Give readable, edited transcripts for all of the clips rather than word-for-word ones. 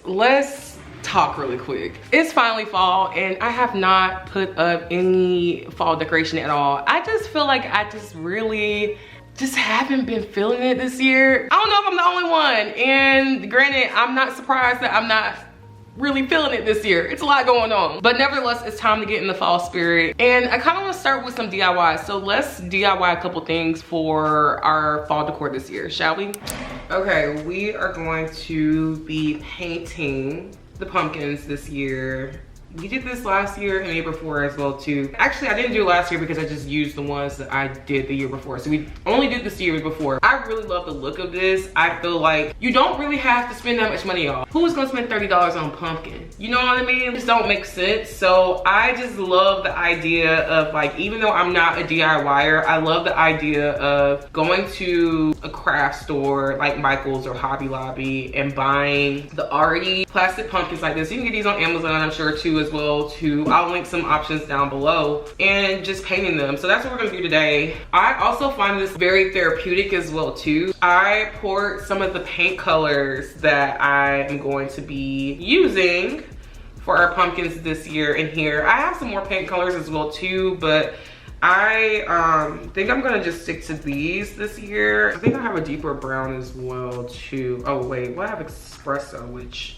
Let's talk really quick. It's finally fall and I have not put up any fall decoration at all. I just feel like I just haven't been feeling it this year. I don't know if I'm the only one, and granted, I'm not surprised that I'm not really feeling it this year. It's a lot going on, but nevertheless, it's time to get in the fall spirit. And I kind of want to start with some DIY. So let's DIY a couple things for our fall decor this year, shall we? Okay, we are going to be painting the pumpkins this year. We did this last year and the year before as well too. Actually, I didn't do it last year because I just used the ones that I did the year before. So we only did this year before. I really love the look of this. I feel like you don't really have to spend that much money, y'all. Who is gonna spend $30 on pumpkin? You know what I mean? It just don't make sense. So I just love the idea of, like, even though I'm not a DIYer, I love the idea of going to a craft store like Michael's or Hobby Lobby and buying the already plastic pumpkins like this. You can get these on Amazon, I'm sure too, as well too. I'll link some options down below, and just painting them. So that's what we're gonna do today. I also find this very therapeutic as well too. I poured some of the paint colors that I am going to be using for our pumpkins this year in here. I have some more paint colors as well too, but I think I'm gonna just stick to these this year. I think I have a deeper brown as well too. Oh wait, well, I have espresso, which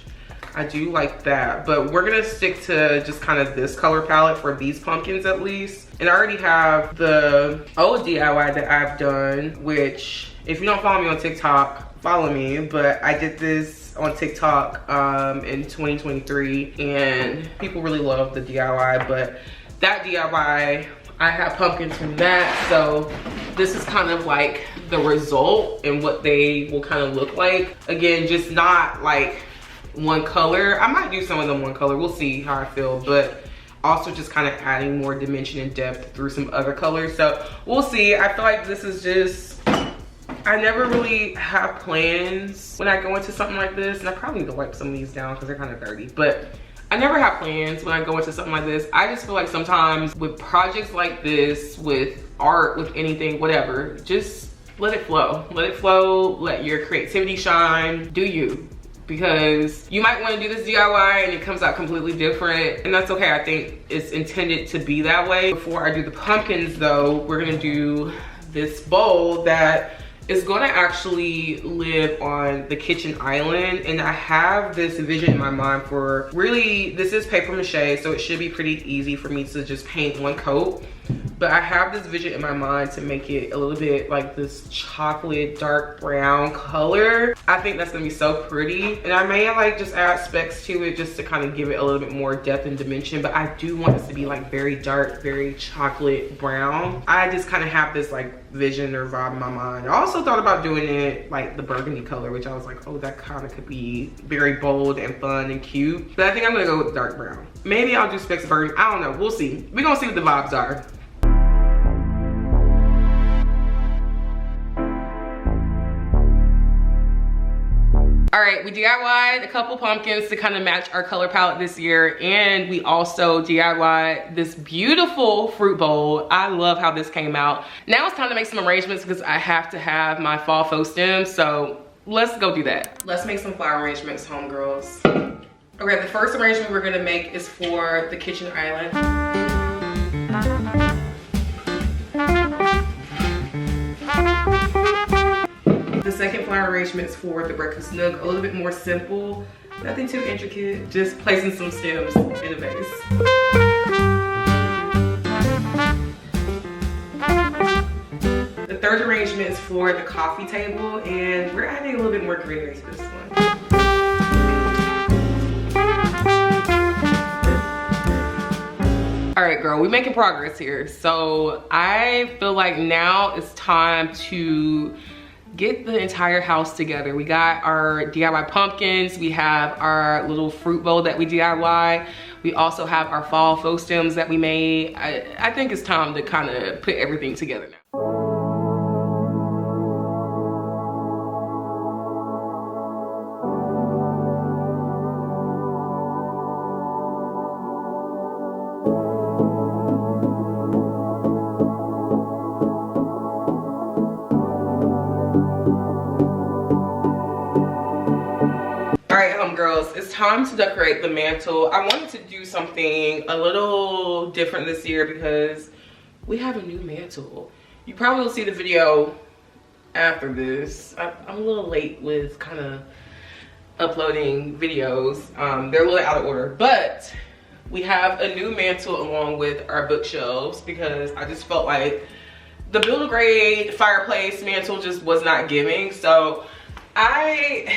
I do like that, but we're gonna stick to just kind of this color palette for these pumpkins at least. And I already have the old DIY that I've done, which if you don't follow me on TikTok, follow me, but I did this on TikTok in 2023 and people really love the DIY. But that DIY, I have pumpkins from that, so this is kind of like the result and what they will kind of look like. Again, just not like one color. I might do some of them one color, we'll see how I feel, but also just kind of adding more dimension and depth through some other colors. So we'll see. I feel like this is just, I never really have plans when I go into something like this, and I probably need to wipe some of these down because they're kind of dirty, but I never have plans when I go into something like this. I just feel like sometimes with projects like this, with art, with anything, whatever, just let it flow. Let it flow, let your creativity shine, do you. Because you might want to do this DIY and it comes out completely different, and that's okay. I think it's intended to be that way. Before I do the pumpkins though, we're gonna do this bowl that is gonna actually live on the kitchen island, and I have this vision in my mind for, really, this is paper mache, so it should be pretty easy for me to just paint one coat. But I have this vision in my mind to make it a little bit like this chocolate dark brown color. I think that's gonna be so pretty. And I may like just add specks to it just to kind of give it a little bit more depth and dimension. But I do want this to be like very dark, very chocolate brown. I just kind of have this like vision or vibe in my mind. I also thought about doing it like the burgundy color, which I was like, oh, that kind of could be very bold and fun and cute. But I think I'm gonna go with dark brown. Maybe I'll do specks of burgundy. I don't know, we'll see. We're gonna see what the vibes are. All right, we DIY'd a couple pumpkins to kind of match our color palette this year, and we also DIY'd this beautiful fruit bowl. I love how this came out. Now it's time to make some arrangements because I have to have my fall faux stems, so let's go do that. Let's make some flower arrangements, homegirls. Okay, the first arrangement we're gonna make is for the kitchen island. The second flower arrangement is for the breakfast nook, a little bit more simple, nothing too intricate, just placing some stems in a vase. The third arrangement is for the coffee table, and we're adding a little bit more greenery to this one. All right, girl, we're making progress here. So I feel like now it's time to get the entire house together. We got our DIY pumpkins, we have our little fruit bowl that we DIY, We also have our fall faux stems that we made. I think it's time to kind of put everything together now. Girls, it's time to decorate the mantle. I wanted to do something a little different this year because we have a new mantle. You probably will see the video after this. I'm a little late with kind of uploading videos. They're a little out of order, but we have a new mantle along with our bookshelves because I just felt like the build-a-grade fireplace mantle just was not giving. So I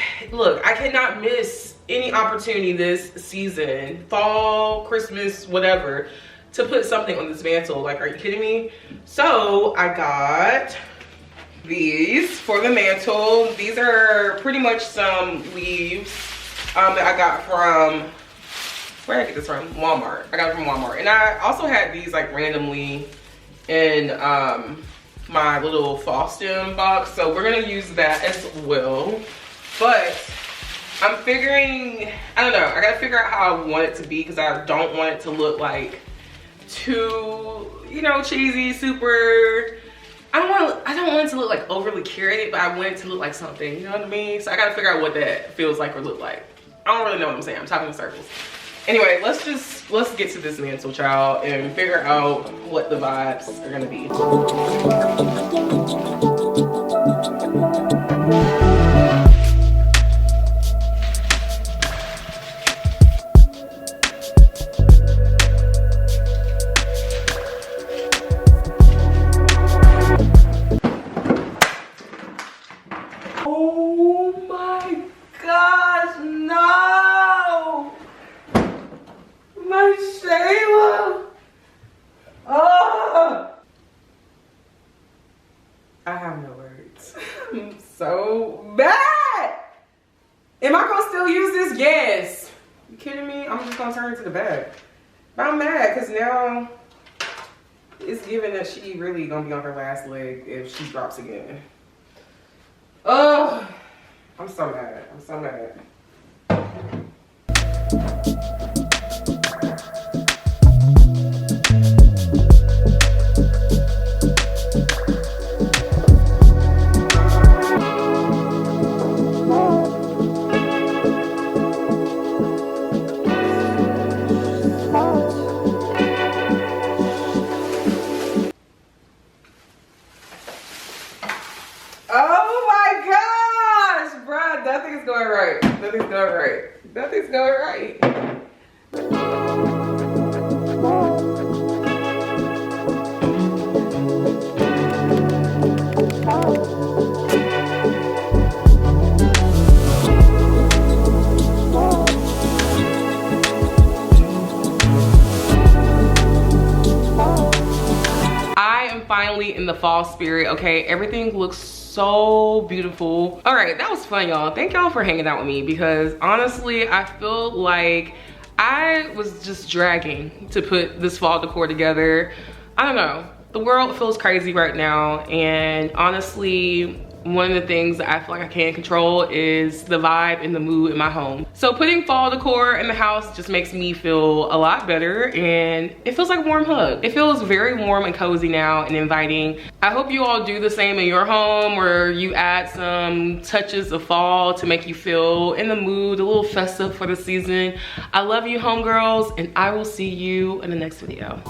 cannot miss any opportunity this season, fall, Christmas, whatever, to put something on this mantle. Like, are you kidding me? So I got these for the mantle. These are pretty much some leaves that I got from, where did I get this from? Walmart. I got it from Walmart. And I also had these like randomly in my little fall stem box. So we're gonna use that as well. But I'm figuring, I don't know, I gotta figure out how I want it to be because I don't want it to look like too, you know, cheesy, super. I don't want it to look like overly curated, but I want it to look like something, you know what I mean? So I gotta figure out what that feels like or look like. I don't really know what I'm saying, I'm talking in circles. Anyway, let's get to this mantle, child, and figure out what the vibes are gonna be. Oh my gosh, no! My Shayla! Oh! I have no words. I'm so mad! Am I gonna still use this? Yes. You kidding me? I'm just gonna turn it to the back. But I'm mad because now it's given that she really gonna be on her last leg if she drops again. Oh, I'm so mad. I'm so mad. Nothing's going right. Nothing's going right. Nothing's going right. I am finally in the fall spirit, okay? Everything looks so beautiful. All right, that was fun, y'all. Thank y'all for hanging out with me because honestly, I feel like I was just dragging to put this fall decor together. I don't know. The world feels crazy right now, and honestly, one of the things that I feel like I can't control is the vibe and the mood in my home. So putting fall decor in the house just makes me feel a lot better, and it feels like a warm hug. It feels very warm and cozy now and inviting. I hope you all do the same in your home, where you add some touches of fall to make you feel in the mood, a little festive for the season. I love you, homegirls, and I will see you in the next video.